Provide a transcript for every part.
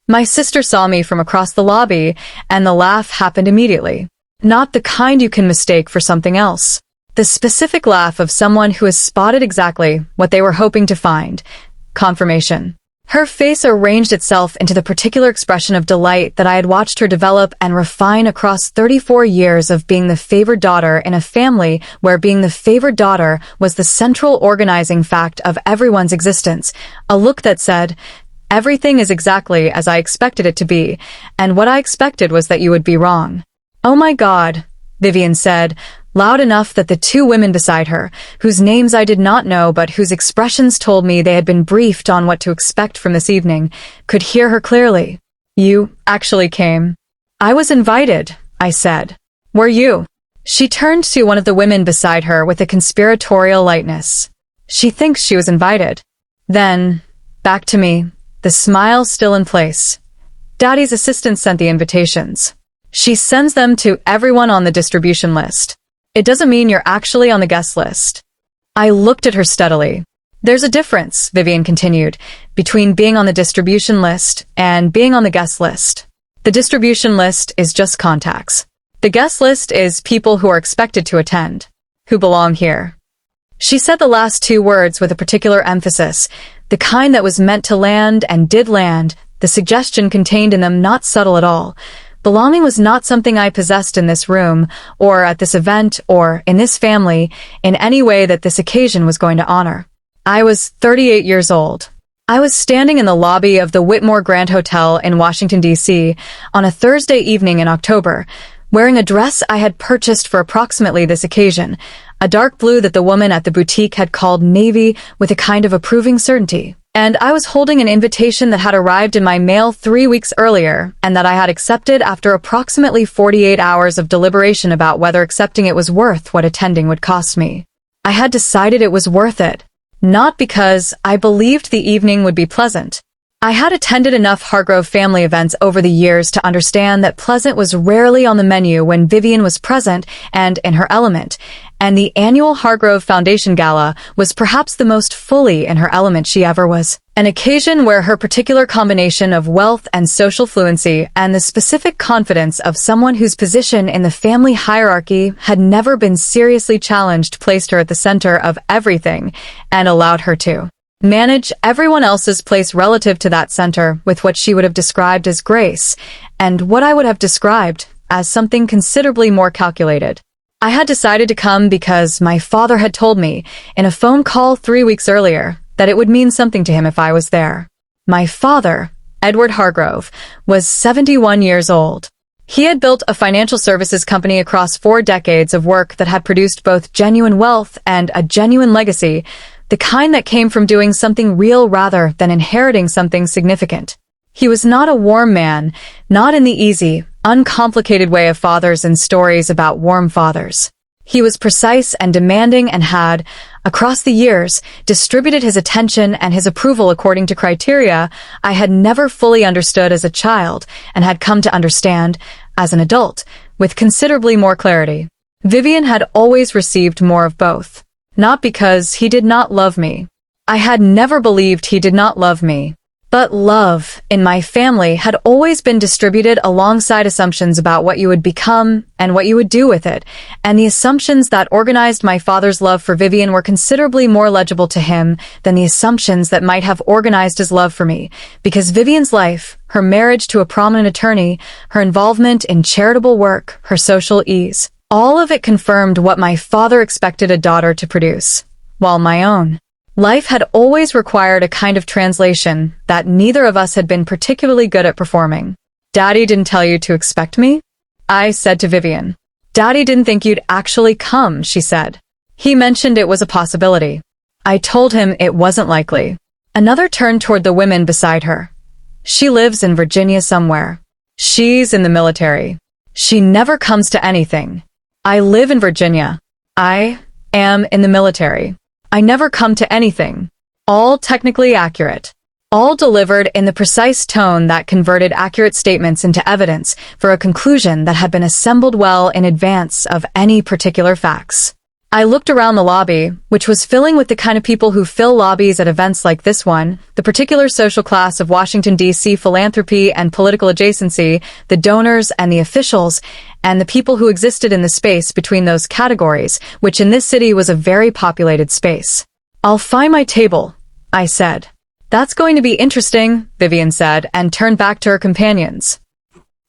My sister saw me from across the lobby, and the laugh happened immediately. Not the kind you can mistake for something else. The specific laugh of someone who has spotted exactly what they were hoping to find. Confirmation. Her face arranged itself into the particular expression of delight that I had watched her develop and refine across 34 years of being the favored daughter in a family where being the favored daughter was the central organizing fact of everyone's existence. A look that said, "Everything is exactly as I expected it to be, and what I expected was that you would be wrong." "Oh my God," Vivian said, loud enough that the two women beside her, whose names I did not know but whose expressions told me they had been briefed on what to expect from this evening, could hear her clearly. "You actually came." "I was invited," I said. "Were you?" She turned to one of the women beside her with a conspiratorial lightness. "She thinks she was invited." Then, back to me, the smile still in place. "Daddy's assistant sent the invitations. She sends them to everyone on the distribution list. It doesn't mean you're actually on the guest list." I looked at her steadily. "There's a difference," Vivian continued, "between being on the distribution list and being on the guest list. The distribution list is just contacts. The guest list is people who are expected to attend, who belong here." She said the last two words with a particular emphasis, the kind that was meant to land and did land, the suggestion contained in them not subtle at all. Belonging was not something I possessed in this room, or at this event, or in this family, in any way that this occasion was going to honor. I was 38 years old. I was standing in the lobby of the Whitmore Grand Hotel in Washington, D.C., on a Thursday evening in October, wearing a dress I had purchased for approximately this occasion, a dark blue that the woman at the boutique had called navy with a kind of approving certainty. And I was holding an invitation that had arrived in my mail 3 weeks earlier, and that I had accepted after approximately 48 hours of deliberation about whether accepting it was worth what attending would cost me. I had decided it was worth it, not because I believed the evening would be pleasant. I had attended enough Hargrove family events over the years to understand that pleasant was rarely on the menu when Vivian was present and in her element, and the annual Hargrove Foundation Gala was perhaps the most fully in her element she ever was. An occasion where her particular combination of wealth and social fluency and the specific confidence of someone whose position in the family hierarchy had never been seriously challenged placed her at the center of everything and allowed her to manage everyone else's place relative to that center with what she would have described as grace, and what I would have described as something considerably more calculated. I had decided to come because my father had told me, in a phone call 3 weeks earlier, that it would mean something to him if I was there. My father, Edward Hargrove, was 71 years old. He had built a financial services company across 4 decades of work that had produced both genuine wealth and a genuine legacy, the kind that came from doing something real rather than inheriting something significant. He was not a warm man, not in the easy, uncomplicated way of fathers and stories about warm fathers. He was precise and demanding and had, across the years, distributed his attention and his approval according to criteria I had never fully understood as a child and had come to understand, as an adult, with considerably more clarity. Vivian had always received more of both. Not because he did not love me. I had never believed he did not love me. But love, in my family, had always been distributed alongside assumptions about what you would become and what you would do with it, and the assumptions that organized my father's love for Vivian were considerably more legible to him than the assumptions that might have organized his love for me, because Vivian's life, her marriage to a prominent attorney, her involvement in charitable work, her social ease, all of it confirmed what my father expected a daughter to produce, while my own life had always required a kind of translation that neither of us had been particularly good at performing. "Daddy didn't tell you to expect me?" I said to Vivian. "Daddy didn't think you'd actually come," she said. "He mentioned it was a possibility." I told him it wasn't likely. Another turned toward the women beside her. "She lives in Virginia somewhere. She's in the military. She never comes to anything. I live in Virginia. I am in the military. I never come to anything." All technically accurate. All delivered in the precise tone that converted accurate statements into evidence for a conclusion that had been assembled well in advance of any particular facts. I looked around the lobby, which was filling with the kind of people who fill lobbies at events like this one, the particular social class of Washington, D.C. philanthropy and political adjacency, the donors and the officials, and the people who existed in the space between those categories, which in this city was a very populated space. "I'll find my table," I said. "That's going to be interesting," Vivian said, and turned back to her companions.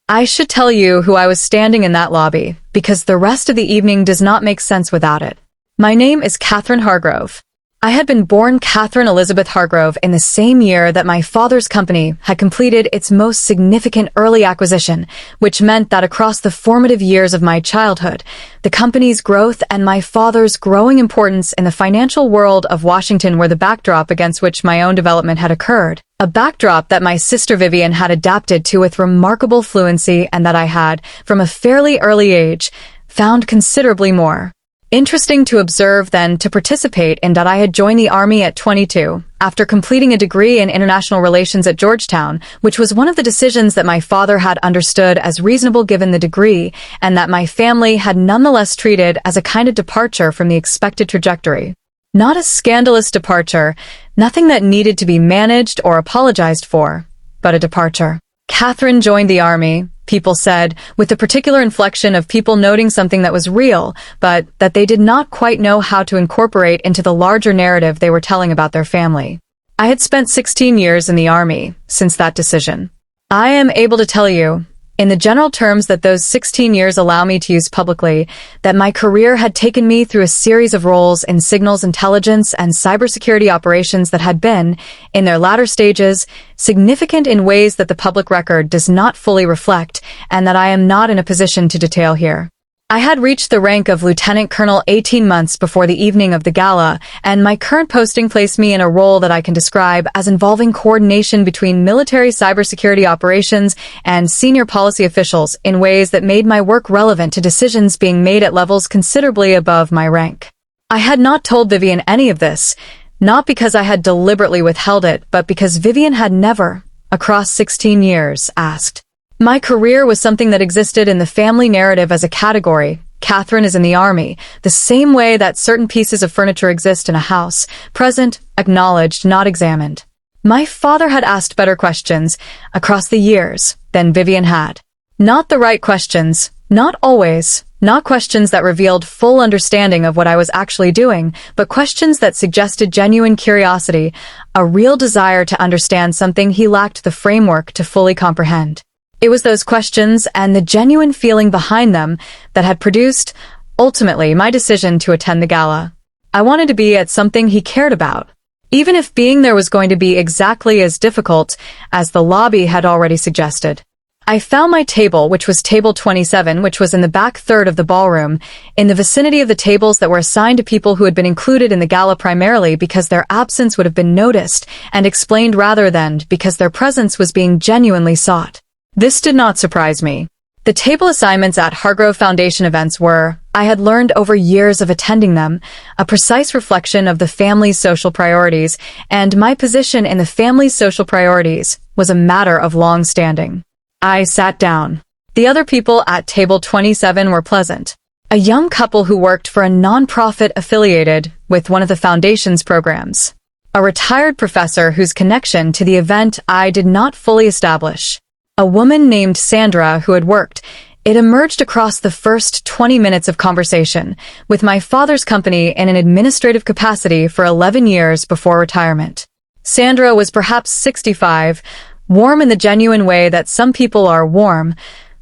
I should tell you who I was standing in that lobby, because the rest of the evening does not make sense without it. My name is Catherine Hargrove. I had been born Catherine Elizabeth Hargrove in the same year that my father's company had completed its most significant early acquisition, which meant that across the formative years of my childhood, the company's growth and my father's growing importance in the financial world of Washington were the backdrop against which my own development had occurred. A backdrop that my sister Vivian had adapted to with remarkable fluency and that I had, from a fairly early age, found considerably more interesting to observe than to participate in. That I had joined the Army at 22, after completing a degree in international relations at Georgetown, which was one of the decisions that my father had understood as reasonable given the degree, and that my family had nonetheless treated as a kind of departure from the expected trajectory. Not a scandalous departure, nothing that needed to be managed or apologized for, but a departure. Catherine joined the Army, people said, with the particular inflection of people noting something that was real, but that they did not quite know how to incorporate into the larger narrative they were telling about their family. I had spent 16 years in the Army since that decision. I am able to tell you, in the general terms that those 16 years allow me to use publicly, that my career had taken me through a series of roles in signals intelligence and cybersecurity operations that had been, in their latter stages, significant in ways that the public record does not fully reflect, and that I am not in a position to detail here. I had reached the rank of lieutenant colonel 18 months before the evening of the gala, and my current posting placed me in a role that I can describe as involving coordination between military cybersecurity operations and senior policy officials in ways that made my work relevant to decisions being made at levels considerably above my rank. I had not told Vivian any of this, not because I had deliberately withheld it, but because Vivian had never, across 16 years, asked. My career was something that existed in the family narrative as a category. Catherine is in the Army, the same way that certain pieces of furniture exist in a house, present, acknowledged, not examined. My father had asked better questions, across the years, than Vivian had. Not the right questions, not always, not questions that revealed full understanding of what I was actually doing, but questions that suggested genuine curiosity, a real desire to understand something he lacked the framework to fully comprehend. It was those questions and the genuine feeling behind them that had produced, ultimately, my decision to attend the gala. I wanted to be at something he cared about, even if being there was going to be exactly as difficult as the lobby had already suggested. I found my table, which was table 27, which was in the back third of the ballroom, in the vicinity of the tables that were assigned to people who had been included in the gala primarily because their absence would have been noticed and explained rather than because their presence was being genuinely sought. This did not surprise me. The table assignments at Hargrove Foundation events were, I had learned over years of attending them, a precise reflection of the family's social priorities, and my position in the family's social priorities was a matter of long standing. I sat down. The other people at table 27 were pleasant. A young couple who worked for a nonprofit affiliated with one of the foundation's programs. A retired professor whose connection to the event I did not fully establish. A woman named Sandra who had worked, it emerged across the first 20 minutes of conversation, with my father's company in an administrative capacity for 11 years before retirement. Sandra was perhaps 65, warm in the genuine way that some people are warm,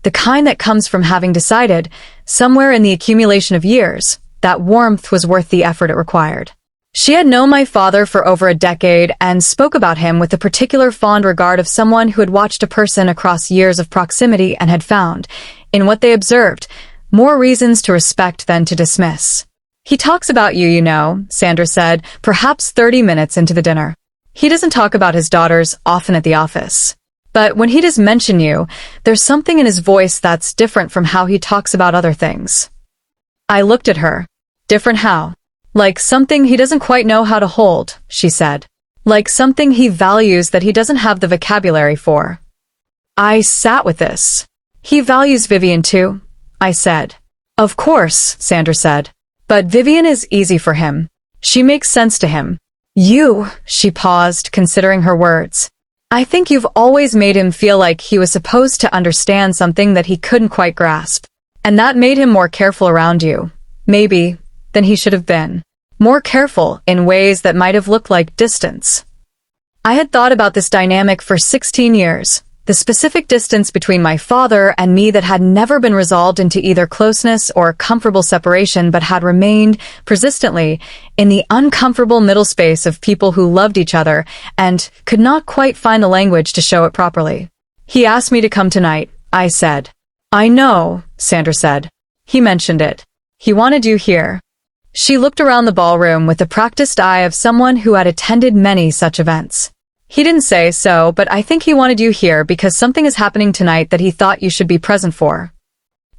the kind that comes from having decided, somewhere in the accumulation of years, that warmth was worth the effort it required. She had known my father for over a decade and spoke about him with the particular fond regard of someone who had watched a person across years of proximity and had found, in what they observed, more reasons to respect than to dismiss. He talks about you, you know, Sandra said, perhaps 30 minutes into the dinner. He doesn't talk about his daughters often at the office. But when he does mention you, there's something in his voice that's different from how he talks about other things. I looked at her. Different how? Like something he doesn't quite know how to hold, she said. Like something he values that he doesn't have the vocabulary for. I sat with this. He values Vivian too, I said. Of course, Sandra said. But Vivian is easy for him. She makes sense to him. She paused, considering her words. I think you've always made him feel like he was supposed to understand something that he couldn't quite grasp. And that made him more careful around you. Maybe than he should have been. More careful in ways that might have looked like distance. I had thought about this dynamic for 16 years. The specific distance between my father and me that had never been resolved into either closeness or comfortable separation but had remained, persistently, in the uncomfortable middle space of people who loved each other and could not quite find the language to show it properly. He asked me to come tonight, I said. I know, Sandra said. He mentioned it. He wanted you here. She looked around the ballroom with the practiced eye of someone who had attended many such events. He didn't say so, but I think he wanted you here because something is happening tonight that he thought you should be present for.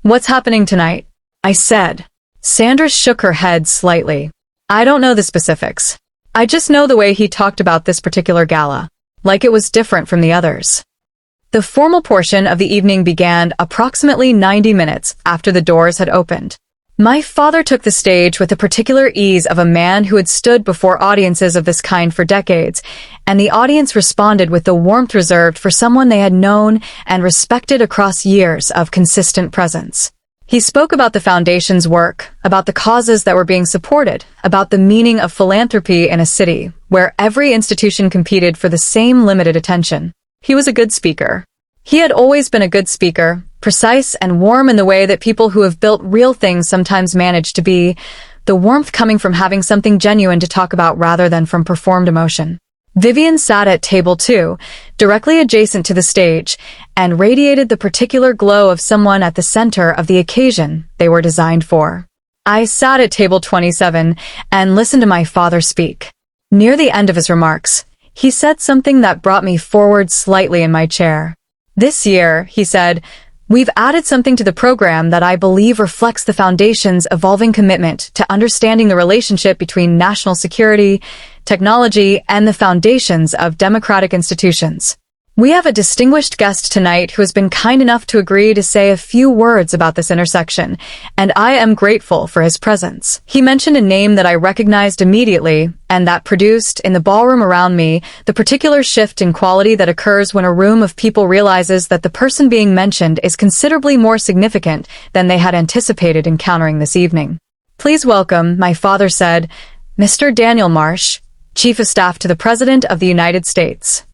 What's happening tonight? I said. Sandra shook her head slightly. I don't know the specifics. I just know the way he talked about this particular gala, like it was different from the others. The formal portion of the evening began approximately 90 minutes after the doors had opened. My father took the stage with the particular ease of a man who had stood before audiences of this kind for decades, and the audience responded with the warmth reserved for someone they had known and respected across years of consistent presence. He spoke about the foundation's work, about the causes that were being supported, about the meaning of philanthropy in a city where every institution competed for the same limited attention. He was a good speaker. He had always been a good speaker, precise and warm in the way that people who have built real things sometimes manage to be, the warmth coming from having something genuine to talk about rather than from performed emotion. Vivian sat at table 2, directly adjacent to the stage, and radiated the particular glow of someone at the center of the occasion they were designed for. I sat at table 27 and listened to my father speak. Near the end of his remarks, he said something that brought me forward slightly in my chair. This year, he said, we've added something to the program that I believe reflects the Foundation's evolving commitment to understanding the relationship between national security, technology, and the foundations of democratic institutions. We have a distinguished guest tonight who has been kind enough to agree to say a few words about this intersection, and I am grateful for his presence. He mentioned a name that I recognized immediately, and that produced, in the ballroom around me, the particular shift in quality that occurs when a room of people realizes that the person being mentioned is considerably more significant than they had anticipated encountering this evening. Please welcome, my father said, Mr. Daniel Marsh, Chief of Staff to the President of the United States.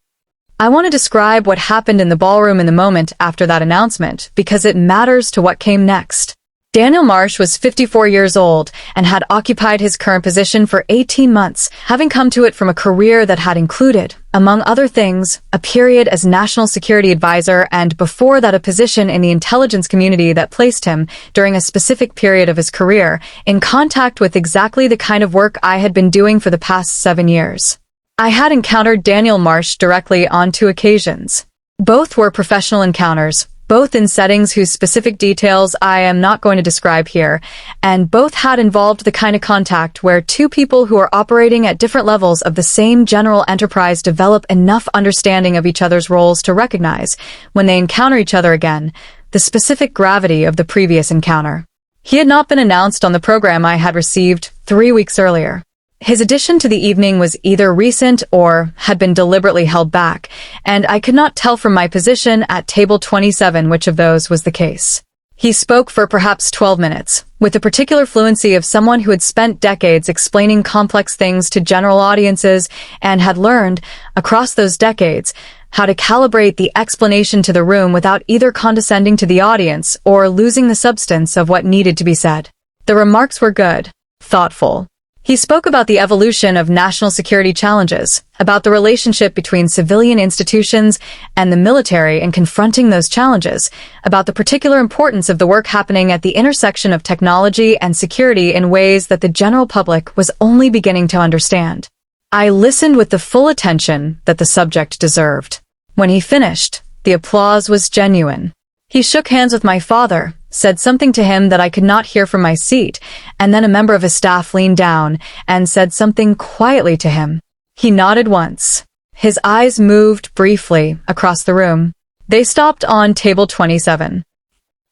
I want to describe what happened in the ballroom in the moment after that announcement because it matters to what came next. Daniel Marsh was 54 years old and had occupied his current position for 18 months, having come to it from a career that had included, among other things, a period as National Security Advisor and before that a position in the intelligence community that placed him, during a specific period of his career, in contact with exactly the kind of work I had been doing for the past 7 years. I had encountered Daniel Marsh directly on 2 occasions. Both were professional encounters, both in settings whose specific details I am not going to describe here, and both had involved the kind of contact where 2 people who are operating at different levels of the same general enterprise develop enough understanding of each other's roles to recognize, when they encounter each other again, the specific gravity of the previous encounter. He had not been announced on the program I had received 3 weeks earlier. His addition to the evening was either recent or had been deliberately held back, and I could not tell from my position at table 27 which of those was the case. He spoke for perhaps 12 minutes, with the particular fluency of someone who had spent decades explaining complex things to general audiences and had learned, across those decades, how to calibrate the explanation to the room without either condescending to the audience or losing the substance of what needed to be said. The remarks were good, thoughtful. He spoke about the evolution of national security challenges, about the relationship between civilian institutions and the military in confronting those challenges, about the particular importance of the work happening at the intersection of technology and security in ways that the general public was only beginning to understand. I listened with the full attention that the subject deserved. When he finished, the applause was genuine. He shook hands with my father, said something to him that I could not hear from my seat, and then a member of his staff leaned down and said something quietly to him. He nodded once. His eyes moved briefly across the room. They stopped on table 27.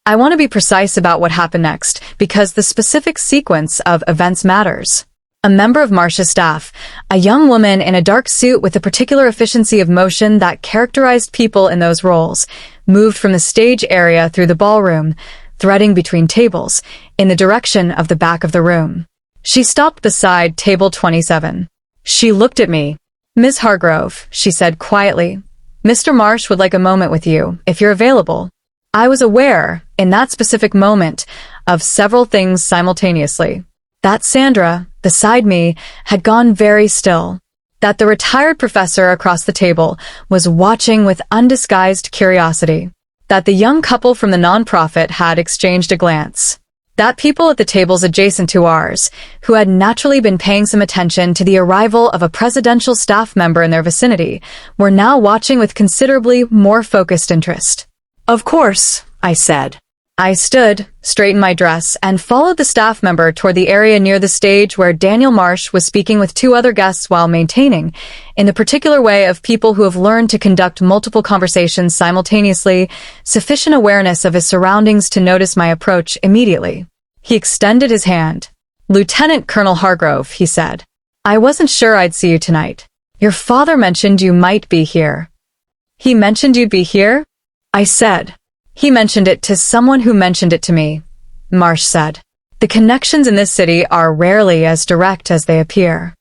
I want to be precise about what happened next, because the specific sequence of events matters. A member of Marcia's staff, a young woman in a dark suit with a particular efficiency of motion that characterized people in those roles, moved from the stage area through the ballroom, threading between tables, in the direction of the back of the room. She stopped beside table 27. She looked at me. "Miss Hargrove," she said quietly, "Mr. Marsh would like a moment with you, if you're available." I was aware, in that specific moment, of several things simultaneously. That Sandra, beside me, had gone very still. That the retired professor across the table was watching with undisguised curiosity. That the young couple from the nonprofit had exchanged a glance. That people at the tables adjacent to ours, who had naturally been paying some attention to the arrival of a presidential staff member in their vicinity, were now watching with considerably more focused interest. "Of course," I said. I stood, straightened my dress, and followed the staff member toward the area near the stage where Daniel Marsh was speaking with two other guests while maintaining, in the particular way of people who have learned to conduct multiple conversations simultaneously, sufficient awareness of his surroundings to notice my approach immediately. He extended his hand. "Lieutenant Colonel Hargrove," he said. "I wasn't sure I'd see you tonight. Your father mentioned you might be here." "He mentioned you'd be here?" I said. "He mentioned it to someone who mentioned it to me," Marsh said. "The connections in this city are rarely as direct as they appear."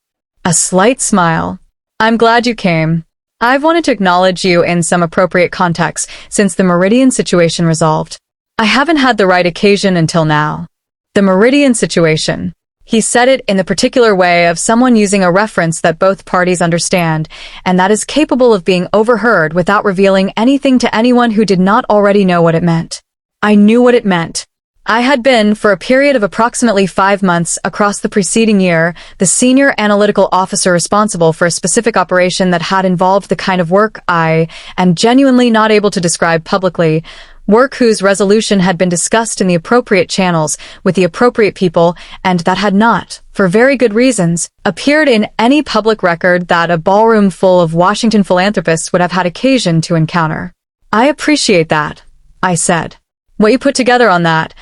A slight smile. "I'm glad you came. I've wanted to acknowledge you in some appropriate context since the Meridian situation resolved. I haven't had the right occasion until now." The Meridian situation. He said it in the particular way of someone using a reference that both parties understand, and that is capable of being overheard without revealing anything to anyone who did not already know what it meant. I knew what it meant. I had been, for a period of approximately 5 months across the preceding year, the senior analytical officer responsible for a specific operation that had involved the kind of work I am genuinely not able to describe publicly, work whose resolution had been discussed in the appropriate channels with the appropriate people and that had not, for very good reasons, appeared in any public record that a ballroom full of Washington philanthropists would have had occasion to encounter. "I appreciate that," I said. "What you put together on that,"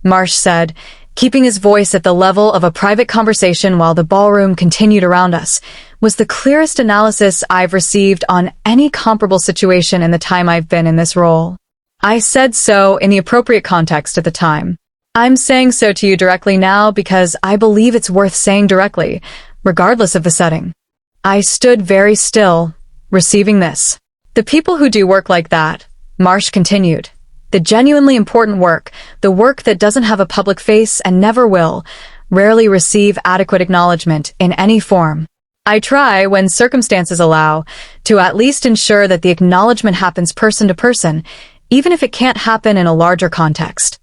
Marsh said, keeping his voice at the level of a private conversation while the ballroom continued around us, "was the clearest analysis I've received on any comparable situation in the time I've been in this role." I said so in the appropriate context at the time. I'm saying so to you directly now because I believe it's worth saying directly, regardless of the setting. I stood very still, receiving this. "The people who do work like that," Marsh continued, "the genuinely important work, the work that doesn't have a public face and never will, rarely receive adequate acknowledgement in any form. I try, when circumstances allow, to at least ensure that the acknowledgement happens person to person, even if it can't happen in a larger context."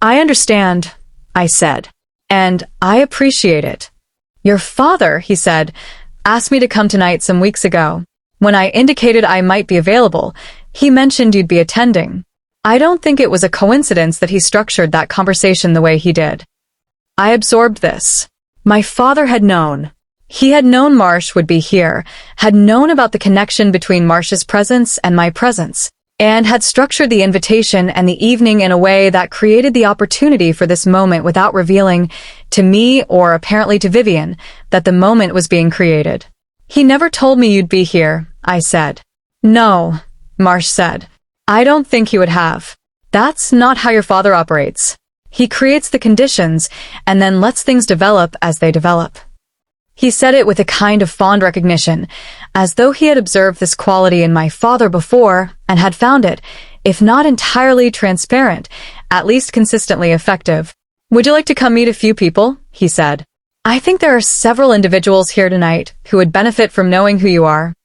"I understand," I said, "and I appreciate it." "Your father," he said, "asked me to come tonight some weeks ago. When I indicated I might be available, he mentioned you'd be attending. I don't think it was a coincidence that he structured that conversation the way he did." I absorbed this. My father had known. He had known Marsh would be here, had known about the connection between Marsh's presence and my presence, and had structured the invitation and the evening in a way that created the opportunity for this moment without revealing, to me or apparently to Vivian, that the moment was being created. "He never told me you'd be here," I said. "No," Marsh said. "I don't think he would have. That's not how your father operates. He creates the conditions and then lets things develop as they develop." He said it with a kind of fond recognition, as though he had observed this quality in my father before and had found it, if not entirely transparent, at least consistently effective. "Would you like to come meet a few people?" he said. "I think there are several individuals here tonight who would benefit from knowing who you are."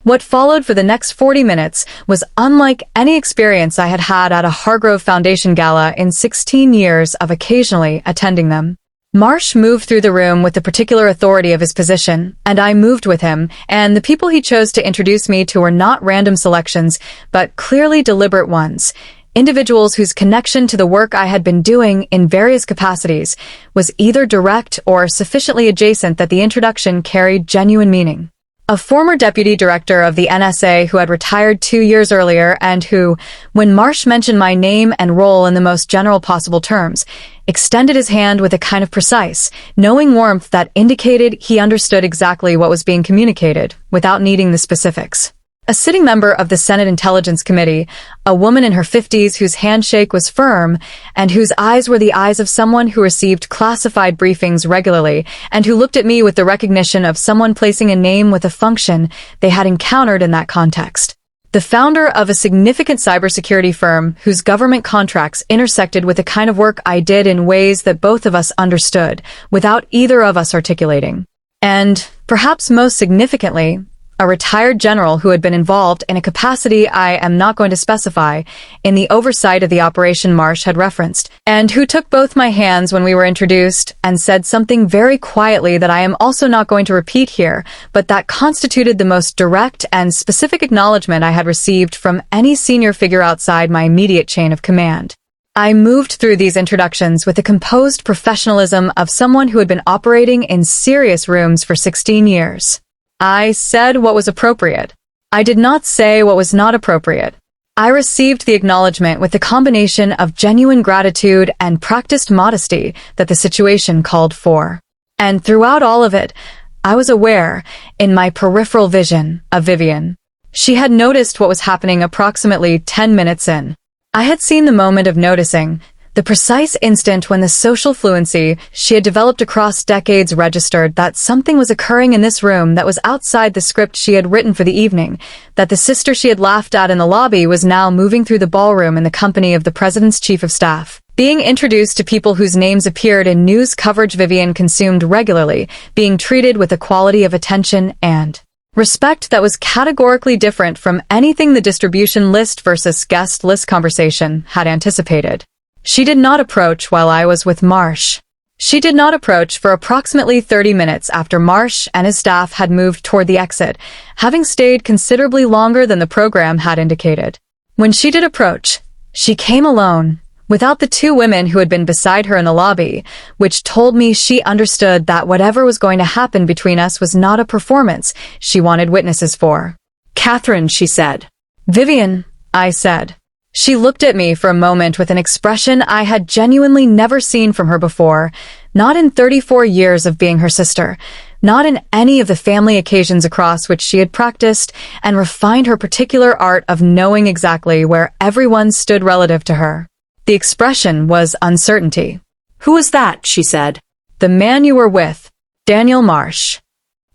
What followed for the next 40 minutes was unlike any experience I had had at a Hargrove Foundation gala in 16 years of occasionally attending them. Marsh moved through the room with the particular authority of his position, and I moved with him, and the people he chose to introduce me to were not random selections, but clearly deliberate ones, individuals whose connection to the work I had been doing in various capacities was either direct or sufficiently adjacent that the introduction carried genuine meaning. A former deputy director of the NSA who had retired 2 years earlier and who, when Marsh mentioned my name and role in the most general possible terms, extended his hand with a kind of precise, knowing warmth that indicated he understood exactly what was being communicated, without needing the specifics. A sitting member of the Senate Intelligence Committee, a woman in her 50s whose handshake was firm and whose eyes were the eyes of someone who received classified briefings regularly and who looked at me with the recognition of someone placing a name with a function they had encountered in that context. The founder of a significant cybersecurity firm whose government contracts intersected with the kind of work I did in ways that both of us understood, without either of us articulating. And, perhaps most significantly, a retired general who had been involved in a capacity I am not going to specify in the oversight of the operation Marsh had referenced, and who took both my hands when we were introduced and said something very quietly that I am also not going to repeat here, but that constituted the most direct and specific acknowledgement I had received from any senior figure outside my immediate chain of command. I moved through these introductions with the composed professionalism of someone who had been operating in serious rooms for 16 years. I said what was appropriate. I did not say what was not appropriate. I received the acknowledgement with the combination of genuine gratitude and practiced modesty that the situation called for. And throughout all of it, I was aware, in my peripheral vision, of Vivian. She had noticed what was happening approximately 10 minutes in. I had seen the moment of noticing, the precise instant when the social fluency she had developed across decades registered that something was occurring in this room that was outside the script she had written for the evening, that the sister she had laughed at in the lobby was now moving through the ballroom in the company of the president's chief of staff, being introduced to people whose names appeared in news coverage Vivian consumed regularly, being treated with a quality of attention and respect that was categorically different from anything the distribution list versus guest list conversation had anticipated. She did not approach while I was with Marsh. She did not approach for approximately 30 minutes after Marsh and his staff had moved toward the exit, having stayed considerably longer than the program had indicated. When she did approach, she came alone, without the two women who had been beside her in the lobby, which told me she understood that whatever was going to happen between us was not a performance she wanted witnesses for. "Catherine," she said. "Vivian," I said. She looked at me for a moment with an expression I had genuinely never seen from her before, not in 34 years of being her sister, not in any of the family occasions across which she had practiced and refined her particular art of knowing exactly where everyone stood relative to her. The expression was uncertainty. "Who was that?" she said. "The man you were with, Daniel Marsh."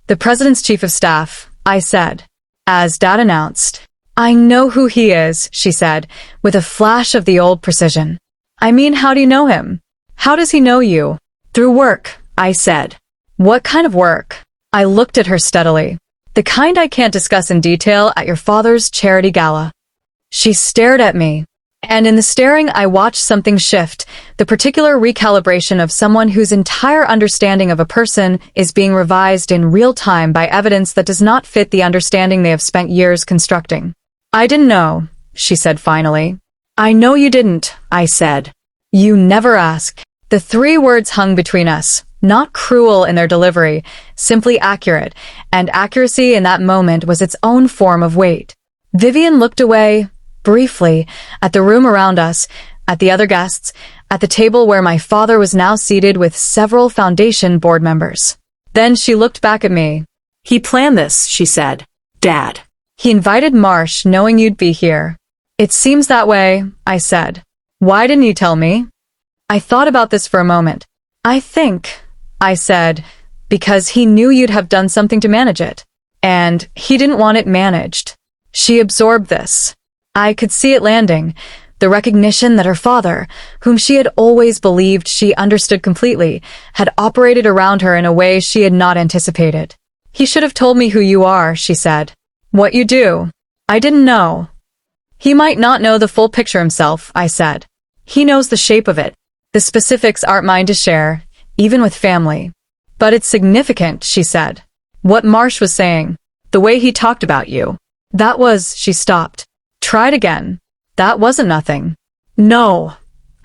"The president's chief of staff," I said. As Dad announced. "I know who he is," she said, with a flash of the old precision. "I mean, how do you know him? How does he know you?" "Through work," I said. "What kind of work?" I looked at her steadily. "The kind I can't discuss in detail at your father's charity gala." She stared at me, and in the staring I watched something shift, the particular recalibration of someone whose entire understanding of a person is being revised in real time by evidence that does not fit the understanding they have spent years constructing. "I didn't know," she said finally. "I know you didn't," I said. "You never asked." The three words hung between us, not cruel in their delivery, simply accurate, and accuracy in that moment was its own form of weight. Vivian looked away, briefly, at the room around us, at the other guests, at the table where my father was now seated with several Foundation board members. Then she looked back at me. "He planned this," she said. "Dad. He invited Marsh knowing you'd be here." "It seems that way," I said. "Why didn't you tell me?" I thought about this for a moment. "I think," I said, "because he knew you'd have done something to manage it. And he didn't want it managed." She absorbed this. I could see it landing, the recognition that her father, whom she had always believed she understood completely, had operated around her in a way she had not anticipated. "He should have told me who you are," she said. "What you do." I didn't know. "He might not know the full picture himself," I said. "He knows the shape of it. The specifics aren't mine to share, even with family." "But it's significant," she said. "What Marsh was saying. The way he talked about you. That was," she stopped. "Tried again. That wasn't nothing." "No,"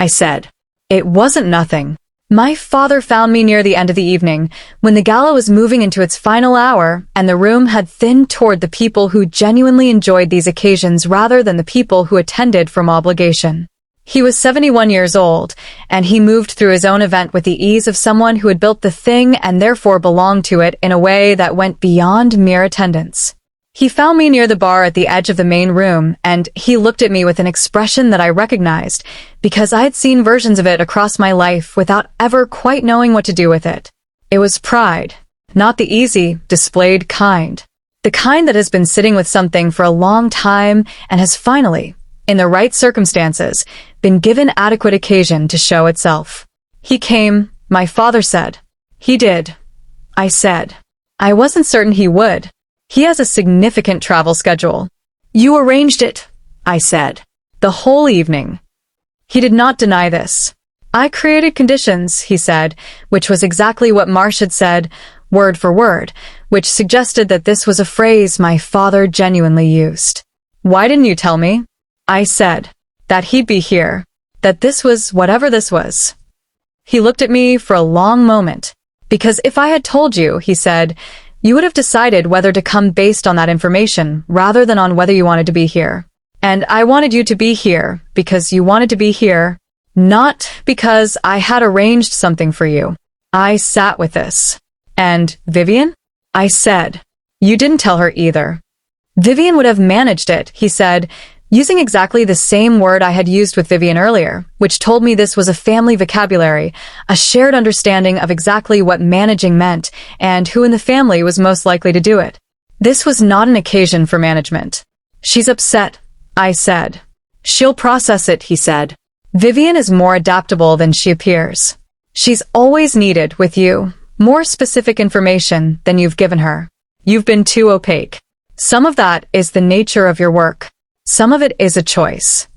I said. "It wasn't nothing. My father found me near the end of the evening, when the gala was moving into its final hour, and the room had thinned toward the people who genuinely enjoyed these occasions rather than the people who attended from obligation. He was 71 years old, and he moved through his own event with the ease of someone who had built the thing and therefore belonged to it in a way that went beyond mere attendance. He found me near the bar at the edge of the main room, and he looked at me with an expression that I recognized, because I had seen versions of it across my life without ever quite knowing what to do with it. It was pride, not the easy, displayed kind. The kind that has been sitting with something for a long time and has finally, in the right circumstances, been given adequate occasion to show itself. He came, my father said. He did. I said. I wasn't certain he would. He has a significant travel schedule. You arranged it, I said. The whole evening. He did not deny this. I created conditions, he said, which was exactly what Marsh had said, word for word, which suggested that this was a phrase my father genuinely used. Why didn't you tell me? I said. That he'd be here. That this was whatever this was. He looked at me for a long moment. Because if I had told you, he said, you would have decided whether to come based on that information rather than on whether you wanted to be here. And I wanted you to be here because you wanted to be here, not because I had arranged something for you. I sat with this. And Vivian? I said. You didn't tell her either. Vivian would have managed it, he said, using exactly the same word I had used with Vivian earlier, which told me this was a family vocabulary, a shared understanding of exactly what managing meant and who in the family was most likely to do it. This was not an occasion for management. She's upset, I said. She'll process it, he said. Vivian is more adaptable than she appears. She's always needed, with you, more specific information than you've given her. You've been too opaque. Some of that is the nature of your work. Some of it is a choice.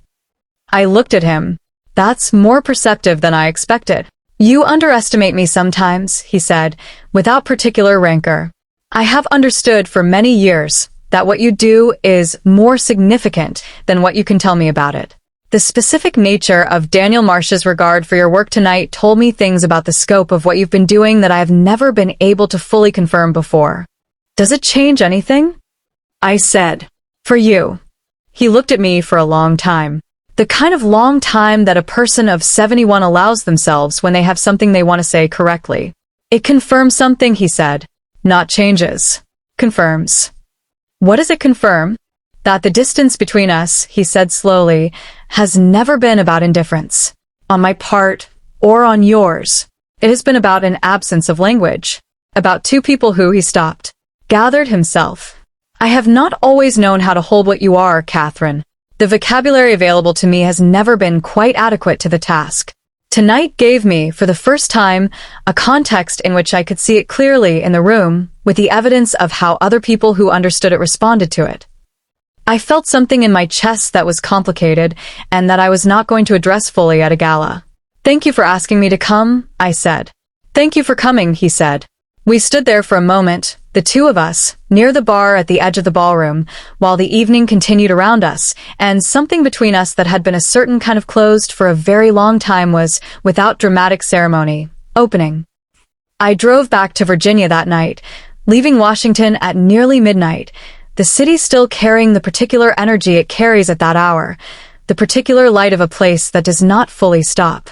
I looked at him. That's more perceptive than I expected. You underestimate me sometimes, he said, without particular rancor. I have understood for many years that what you do is more significant than what you can tell me about it. The specific nature of Daniel Marsh's regard for your work tonight told me things about the scope of what you've been doing that I have never been able to fully confirm before. Does it change anything? I said. For you. He looked at me for a long time. The kind of long time that a person of 71 allows themselves when they have something they want to say correctly. It confirms something, he said. Not changes. Confirms. What does it confirm? That the distance between us, he said slowly, has never been about indifference. On my part, or on yours. It has been about an absence of language. About two people who, he stopped. Gathered himself. I have not always known how to hold what you are, Catherine. The vocabulary available to me has never been quite adequate to the task. Tonight gave me, for the first time, a context in which I could see it clearly in the room, with the evidence of how other people who understood it responded to it. I felt something in my chest that was complicated, and that I was not going to address fully at a gala. Thank you for asking me to come, I said. Thank you for coming, he said. We stood there for a moment, the two of us, near the bar at the edge of the ballroom, while the evening continued around us, and something between us that had been a certain kind of closed for a very long time was, without dramatic ceremony, opening. I drove back to Virginia that night, leaving Washington at nearly midnight, the city still carrying the particular energy it carries at that hour, the particular light of a place that does not fully stop.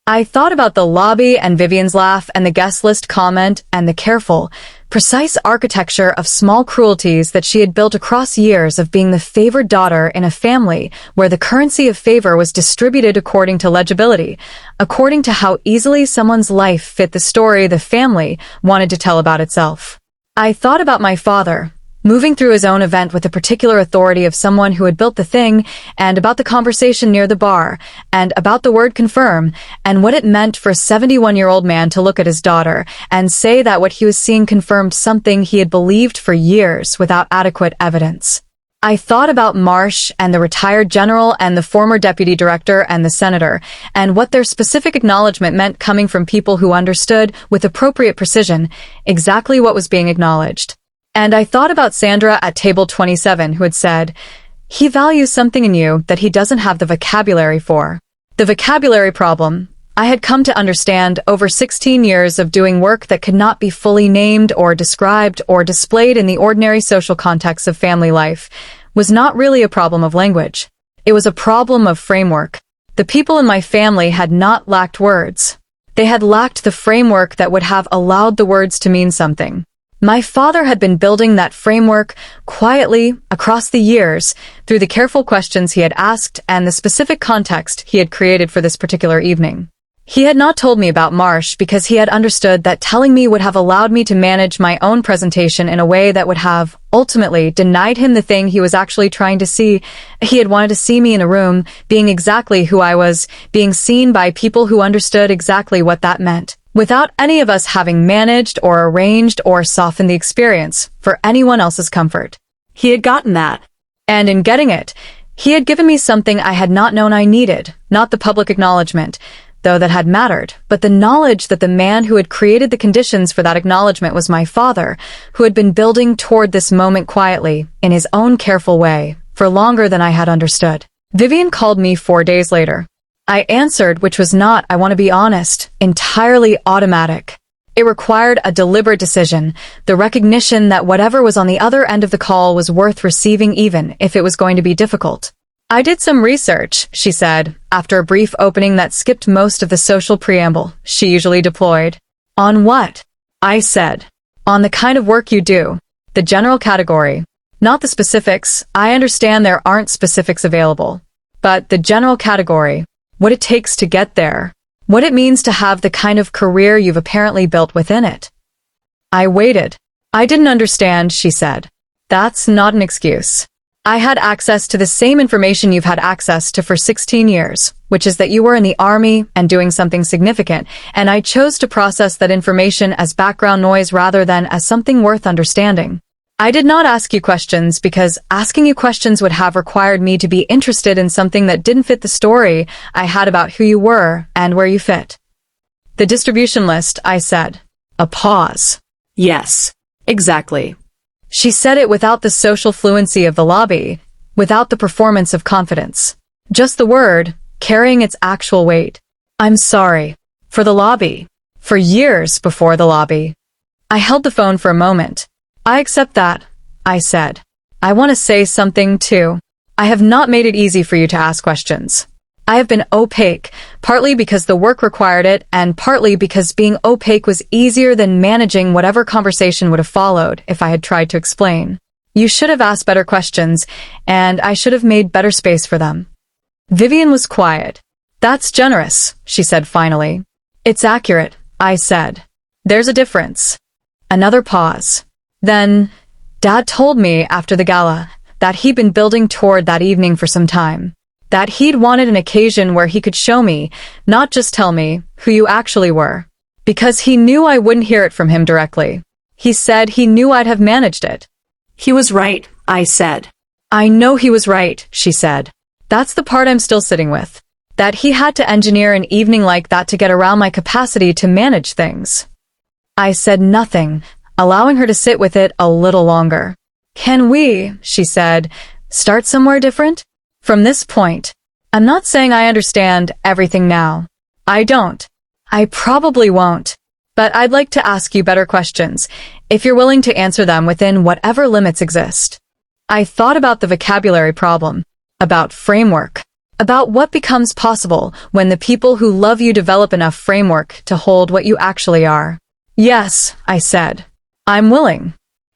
I thought about the lobby and Vivian's laugh and the guest list comment and the careful, precise architecture of small cruelties that she had built across years of being the favored daughter in a family where the currency of favor was distributed according to legibility, according to how easily someone's life fit the story the family wanted to tell about itself. I thought about my father, moving through his own event with the particular authority of someone who had built the thing, and about the conversation near the bar, and about the word confirm, and what it meant for a 71-year-old man to look at his daughter and say that what he was seeing confirmed something he had believed for years without adequate evidence. I thought about Marsh and the retired general and the former deputy director and the senator, and what their specific acknowledgement meant coming from people who understood, with appropriate precision, exactly what was being acknowledged. And I thought about Sandra at table 27 who had said, he values something in you that he doesn't have the vocabulary for. The vocabulary problem, I had come to understand over 16 years of doing work that could not be fully named or described or displayed in the ordinary social context of family life was not really a problem of language. It was a problem of framework. The people in my family had not lacked words. They had lacked the framework that would have allowed the words to mean something. My father had been building that framework quietly across the years through the careful questions he had asked and the specific context he had created for this particular evening. He had not told me about Marsh because he had understood that telling me would have allowed me to manage my own presentation in a way that would have, ultimately, denied him the thing he was actually trying to see. He had wanted to see me in a room, being exactly who I was, being seen by people who understood exactly what that meant, without any of us having managed or arranged or softened the experience for anyone else's comfort. He had gotten that. And in getting it, he had given me something I had not known I needed, not the public acknowledgement, though that had mattered, but the knowledge that the man who had created the conditions for that acknowledgement was my father, who had been building toward this moment quietly, in his own careful way, for longer than I had understood. Vivian called me 4 days later. I answered, which was not, I want to be honest, entirely automatic. It required a deliberate decision, the recognition that whatever was on the other end of the call was worth receiving even if it was going to be difficult. I did some research, she said, after a brief opening that skipped most of the social preamble she usually deployed. On what? I said. On the kind of work you do. The general category. Not the specifics. I understand there aren't specifics available. But the general category. What it takes to get there. What it means to have the kind of career you've apparently built within it. I waited. I didn't understand, she said. That's not an excuse. I had access to the same information you've had access to for 16 years, which is that you were in the army and doing something significant, and I chose to process that information as background noise rather than as something worth understanding. I did not ask you questions because asking you questions would have required me to be interested in something that didn't fit the story I had about who you were and where you fit. The distribution list, I said. A pause. Yes, exactly. She said it without the social fluency of the lobby, without the performance of confidence. Just the word, carrying its actual weight. I'm sorry. For the lobby. For years before the lobby. I held the phone for a moment. I accept that, I said. I want to say something, too. I have not made it easy for you to ask questions. I have been opaque, partly because the work required it, and partly because being opaque was easier than managing whatever conversation would have followed if I had tried to explain. You should have asked better questions, and I should have made better space for them. Vivian was quiet. That's generous, she said finally. It's accurate, I said. There's a difference. Another pause. Then, Dad told me after the gala that he'd been building toward that evening for some time. That he'd wanted an occasion where he could show me, not just tell me, who you actually were. Because he knew I wouldn't hear it from him directly. He said he knew I'd have managed it. He was right, I said. I know he was right, she said. That's the part I'm still sitting with. That he had to engineer an evening like that to get around my capacity to manage things. I said nothing, allowing her to sit with it a little longer. Can we, she said, start somewhere different? From this point, I'm not saying I understand everything now. I don't. I probably won't. But I'd like to ask you better questions, if you're willing to answer them within whatever limits exist. I thought about the vocabulary problem, about framework, about what becomes possible when the people who love you develop enough framework to hold what you actually are. Yes, I said. I'm willing.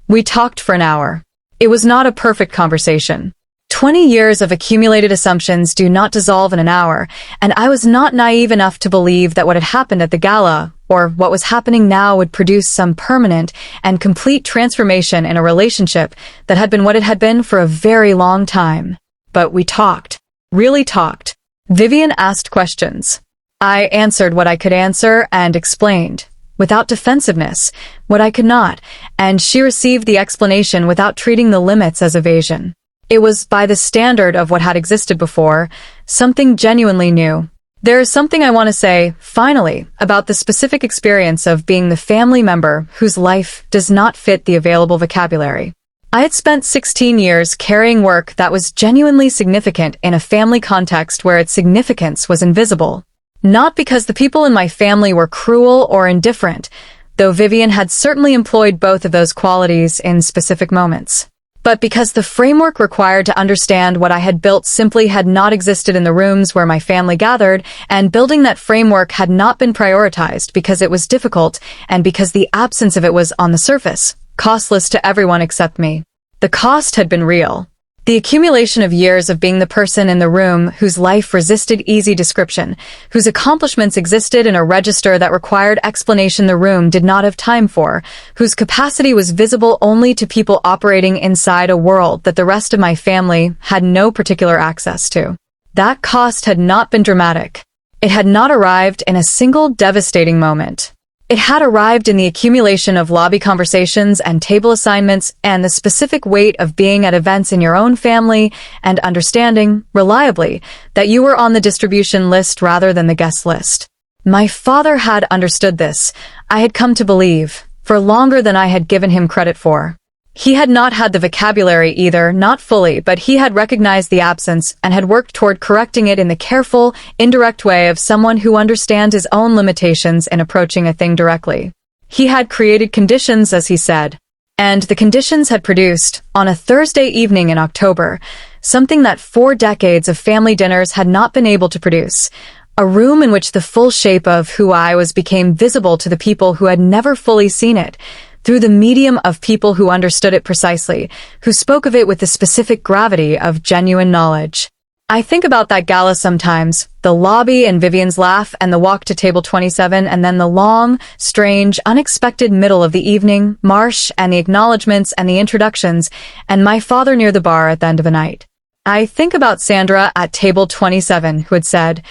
We talked for an hour. It was not a perfect conversation. 20 years of accumulated assumptions do not dissolve in an hour, and I was not naive enough to believe that what had happened at the gala, or what was happening now, would produce some permanent and complete transformation in a relationship that had been what it had been for a very long time. But we talked. Really talked. Vivian asked questions. I answered what I could answer and explained, without defensiveness, what I could not, and she received the explanation without treating the limits as evasion. It was, by the standard of what had existed before, something genuinely new. There is something I want to say, finally, about the specific experience of being the family member whose life does not fit the available vocabulary. I had spent 16 years carrying work that was genuinely significant in a family context where its significance was invisible. Not because the people in my family were cruel or indifferent, though Vivian had certainly employed both of those qualities in specific moments, but because the framework required to understand what I had built simply had not existed in the rooms where my family gathered, and building that framework had not been prioritized because it was difficult and because the absence of it was, on the surface, costless to everyone except me. The cost had been real. The accumulation of years of being the person in the room whose life resisted easy description, whose accomplishments existed in a register that required explanation the room did not have time for, whose capacity was visible only to people operating inside a world that the rest of my family had no particular access to. That cost had not been dramatic. It had not arrived in a single devastating moment. It had arrived in the accumulation of lobby conversations and table assignments and the specific weight of being at events in your own family and understanding, reliably, that you were on the distribution list rather than the guest list. My father had understood this, I had come to believe, for longer than I had given him credit for. He had not had the vocabulary either, not fully, but he had recognized the absence and had worked toward correcting it in the careful, indirect way of someone who understands his own limitations in approaching a thing directly. He had created conditions, as he said, and the conditions had produced, on a Thursday evening in October, something that 4 decades of family dinners had not been able to produce, a room in which the full shape of who I was became visible to the people who had never fully seen it, through the medium of people who understood it precisely, who spoke of it with the specific gravity of genuine knowledge. I think about that gala sometimes, the lobby and Vivian's laugh and the walk to table 27 and then the long, strange, unexpected middle of the evening, marsh and the acknowledgments and the introductions, and my father near the bar at the end of the night. I think about Sandra at table 27 who had said,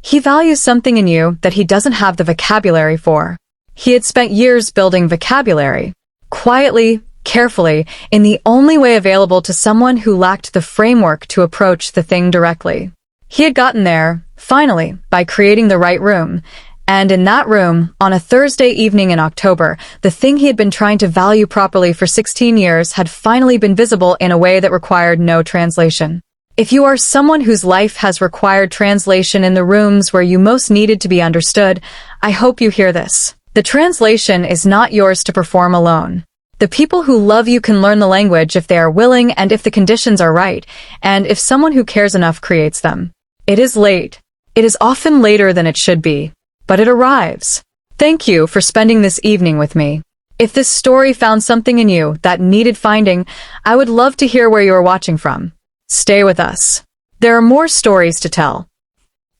"He values something in you that he doesn't have the vocabulary for." He had spent years building vocabulary, quietly, carefully, in the only way available to someone who lacked the framework to approach the thing directly. He had gotten there, finally, by creating the right room, and in that room, on a Thursday evening in October, the thing he had been trying to value properly for 16 years had finally been visible in a way that required no translation. If you are someone whose life has required translation in the rooms where you most needed to be understood, I hope you hear this. The translation is not yours to perform alone. The people who love you can learn the language if they are willing and if the conditions are right, and if someone who cares enough creates them. It is late. It is often later than it should be, but it arrives. Thank you for spending this evening with me. If this story found something in you that needed finding, I would love to hear where you are watching from. Stay with us. There are more stories to tell.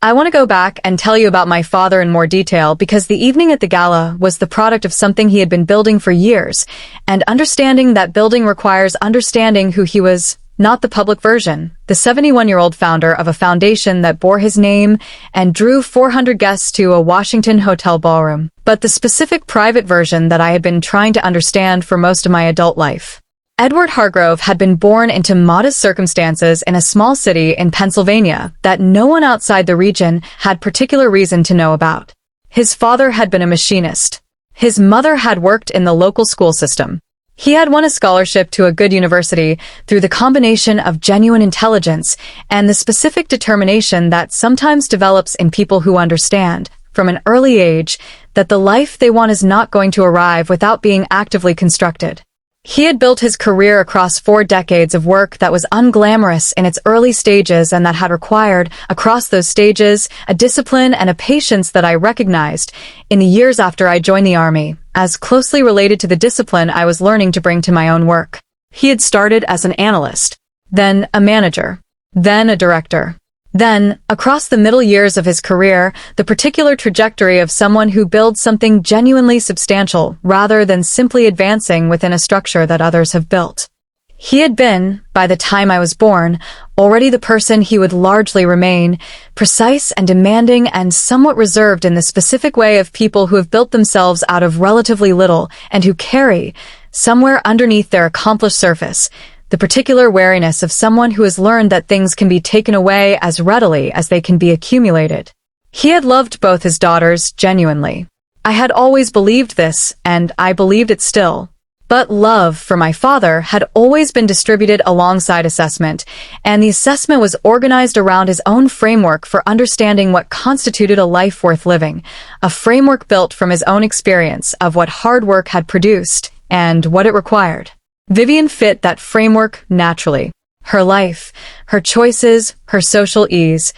I want to go back and tell you about my father in more detail because the evening at the gala was the product of something he had been building for years, and understanding that building requires understanding who he was, not the public version, the 71-year-old founder of a foundation that bore his name and drew 400 guests to a Washington hotel ballroom, but the specific private version that I had been trying to understand for most of my adult life. Edward Hargrove had been born into modest circumstances in a small city in Pennsylvania that no one outside the region had particular reason to know about. His father had been a machinist. His mother had worked in the local school system. He had won a scholarship to a good university through the combination of genuine intelligence and the specific determination that sometimes develops in people who understand, from an early age, that the life they want is not going to arrive without being actively constructed. He had built his career across 4 decades of work that was unglamorous in its early stages and that had required, across those stages, a discipline and a patience that I recognized, in the years after I joined the Army, as closely related to the discipline I was learning to bring to my own work. He had started as an analyst, then a manager, then a director. Then, across the middle years of his career, the particular trajectory of someone who builds something genuinely substantial rather than simply advancing within a structure that others have built. He had been, by the time I was born, already the person he would largely remain, precise and demanding and somewhat reserved in the specific way of people who have built themselves out of relatively little and who carry, somewhere underneath their accomplished surface, the particular wariness of someone who has learned that things can be taken away as readily as they can be accumulated. He had loved both his daughters genuinely. I had always believed this, and I believed it still. But love for my father had always been distributed alongside assessment, and the assessment was organized around his own framework for understanding what constituted a life worth living, a framework built from his own experience of what hard work had produced and what it required. Vivian fit that framework naturally. Her life, her choices, her social ease,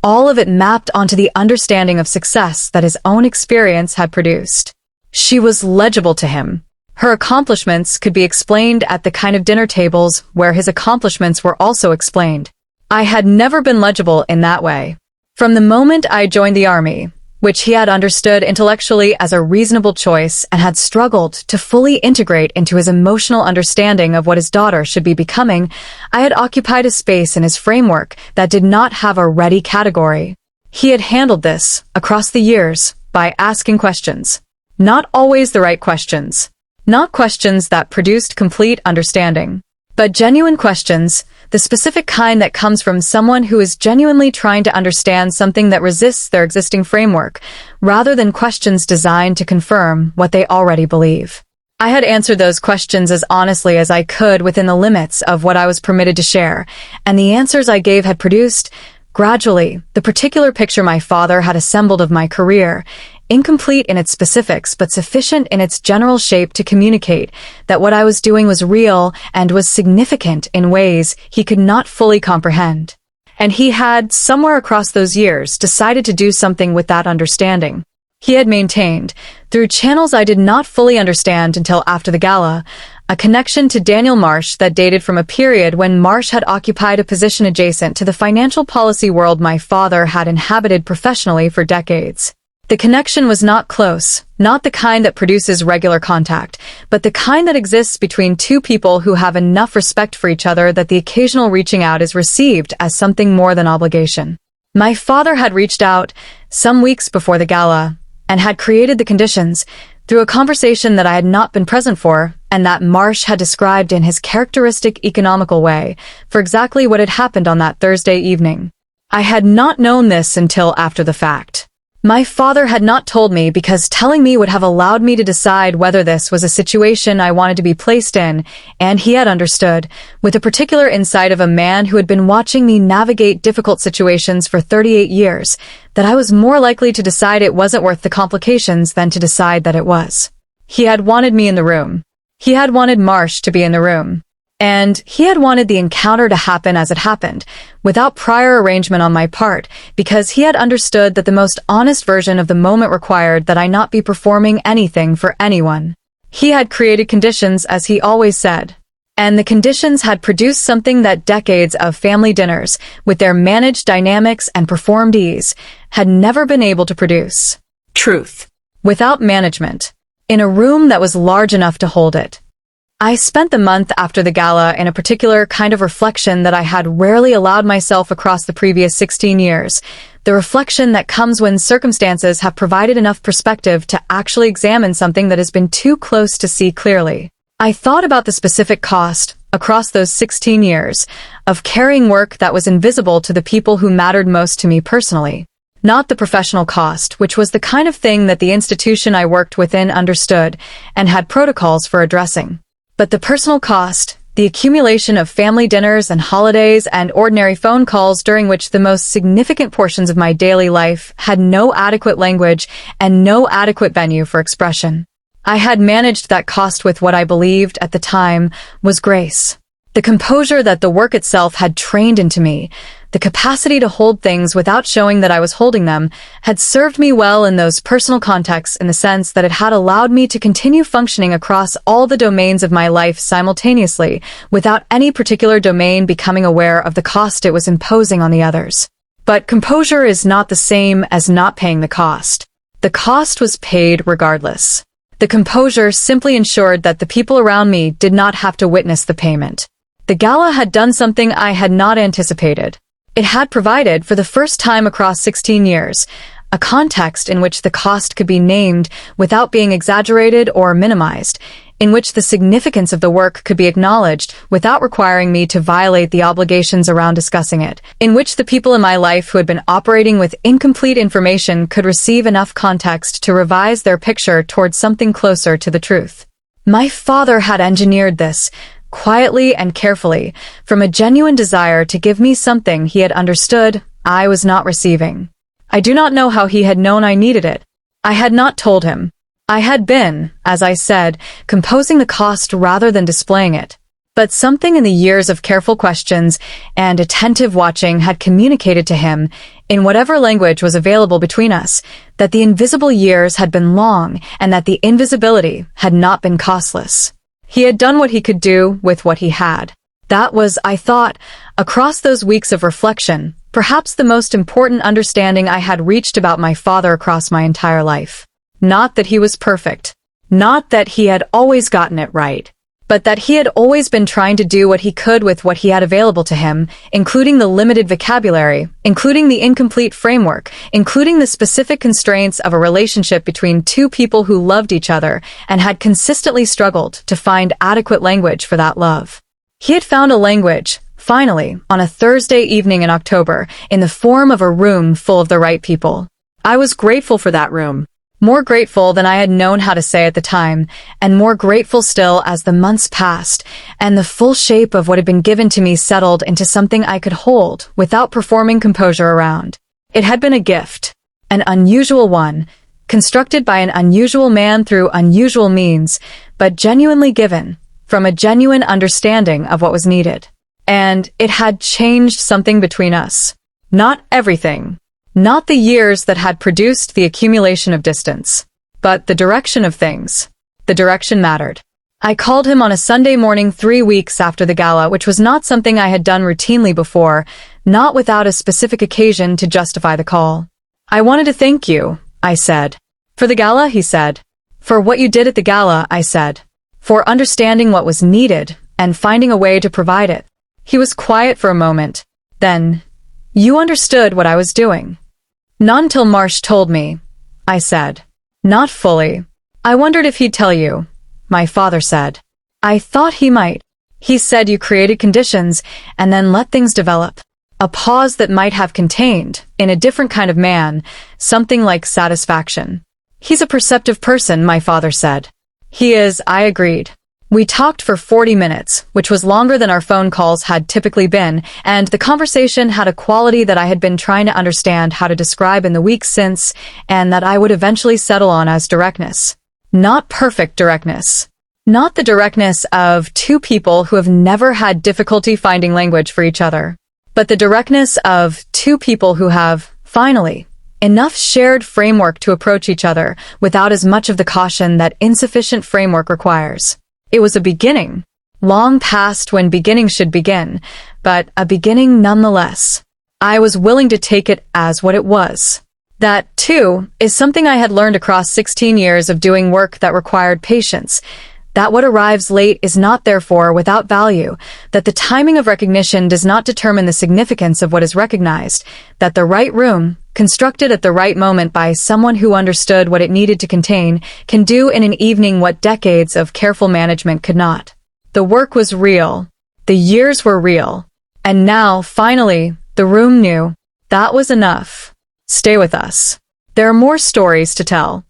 all of it mapped onto the understanding of success that his own experience had produced. She was legible to him. Her accomplishments could be explained at the kind of dinner tables where his accomplishments were also explained. I had never been legible in that way. From the moment I joined the army, which he had understood intellectually as a reasonable choice and had struggled to fully integrate into his emotional understanding of what his daughter should be becoming, I had occupied a space in his framework that did not have a ready category. He had handled this, across the years, by asking questions. Not always the right questions. Not questions that produced complete understanding, but genuine questions, the specific kind that comes from someone who is genuinely trying to understand something that resists their existing framework, rather than questions designed to confirm what they already believe. I had answered those questions as honestly as I could within the limits of what I was permitted to share, and the answers I gave had produced, gradually, the particular picture my father had assembled of my career, incomplete in its specifics but sufficient in its general shape to communicate that what I was doing was real and was significant in ways he could not fully comprehend. And he had, somewhere across those years, decided to do something with that understanding. He had maintained, through channels I did not fully understand until after the gala, a connection to Daniel Marsh that dated from a period when Marsh had occupied a position adjacent to the financial policy world my father had inhabited professionally for decades. The connection was not close, not the kind that produces regular contact, but the kind that exists between two people who have enough respect for each other that the occasional reaching out is received as something more than obligation. My father had reached out, some weeks before the gala, and had created the conditions, through a conversation that I had not been present for, and that Marsh had described in his characteristic economical way, for exactly what had happened on that Thursday evening. I had not known this until after the fact. My father had not told me because telling me would have allowed me to decide whether this was a situation I wanted to be placed in, and he had understood, with a particular insight of a man who had been watching me navigate difficult situations for 38 years, that I was more likely to decide it wasn't worth the complications than to decide that it was. He had wanted me in the room. He had wanted Marsh to be in the room. And he had wanted the encounter to happen as it happened, without prior arrangement on my part, because he had understood that the most honest version of the moment required that I not be performing anything for anyone. He had created conditions, as he always said. And the conditions had produced something that decades of family dinners, with their managed dynamics and performed ease, had never been able to produce. Truth. Without management. In a room that was large enough to hold it. I spent the month after the gala in a particular kind of reflection that I had rarely allowed myself across the previous 16 years, the reflection that comes when circumstances have provided enough perspective to actually examine something that has been too close to see clearly. I thought about the specific cost, across those 16 years, of carrying work that was invisible to the people who mattered most to me personally. Not the professional cost, which was the kind of thing that the institution I worked within understood and had protocols for addressing. But the personal cost, the accumulation of family dinners and holidays and ordinary phone calls during which the most significant portions of my daily life had no adequate language and no adequate venue for expression. I had managed that cost with what I believed at the time was grace. The composure that the work itself had trained into me, the capacity to hold things without showing that I was holding them, had served me well in those personal contexts in the sense that it had allowed me to continue functioning across all the domains of my life simultaneously, without any particular domain becoming aware of the cost it was imposing on the others. But composure is not the same as not paying the cost. The cost was paid regardless. The composure simply ensured that the people around me did not have to witness the payment. The gala had done something I had not anticipated. It had provided, for the first time across 16 years, a context in which the cost could be named without being exaggerated or minimized, in which the significance of the work could be acknowledged without requiring me to violate the obligations around discussing it, in which the people in my life who had been operating with incomplete information could receive enough context to revise their picture towards something closer to the truth. My father had engineered this, quietly and carefully, from a genuine desire to give me something he had understood I was not receiving. I do not know how he had known I needed it. I had not told him. I had been, as I said, composing the cost rather than displaying it. But something in the years of careful questions and attentive watching had communicated to him, in whatever language was available between us, that the invisible years had been long and that the invisibility had not been costless. He had done what he could do with what he had. That was, I thought, across those weeks of reflection, perhaps the most important understanding I had reached about my father across my entire life. Not that he was perfect. Not that he had always gotten it right. But that he had always been trying to do what he could with what he had available to him, including the limited vocabulary, including the incomplete framework, including the specific constraints of a relationship between two people who loved each other and had consistently struggled to find adequate language for that love. He had found a language, finally, on a Thursday evening in October, in the form of a room full of the right people. I was grateful for that room. More grateful than I had known how to say at the time, and more grateful still as the months passed, and the full shape of what had been given to me settled into something I could hold without performing composure around. It had been a gift, an unusual one, constructed by an unusual man through unusual means, but genuinely given, from a genuine understanding of what was needed. And it had changed something between us. Not everything. Not the years that had produced the accumulation of distance, but the direction of things. The direction mattered. I called him on a Sunday morning 3 weeks after the gala, which was not something I had done routinely before, not without a specific occasion to justify the call. I wanted to thank you, I said. For the gala, he said. For what you did at the gala, I said. For understanding what was needed and finding a way to provide it. He was quiet for a moment. Then, you understood what I was doing. Not until Marsh told me, I said. Not fully. I wondered if he'd tell you, my father said. I thought he might. He said you created conditions and then let things develop. A pause that might have contained, in a different kind of man, something like satisfaction. He's a perceptive person, my father said. He is, I agreed. We talked for 40 minutes, which was longer than our phone calls had typically been, and the conversation had a quality that I had been trying to understand how to describe in the weeks since, and that I would eventually settle on as directness. Not perfect directness. Not the directness of two people who have never had difficulty finding language for each other, but the directness of two people who have, finally, enough shared framework to approach each other without as much of the caution that insufficient framework requires. It was a beginning, long past when beginnings should begin, but a beginning nonetheless. I was willing to take it as what it was. That, too, is something I had learned across 16 years of doing work that required patience, that what arrives late is not therefore without value, that the timing of recognition does not determine the significance of what is recognized, that the right room, constructed at the right moment by someone who understood what it needed to contain, can do in an evening what decades of careful management could not. The work was real. The years were real. And now, finally, the room knew. That was enough. Stay with us. There are more stories to tell.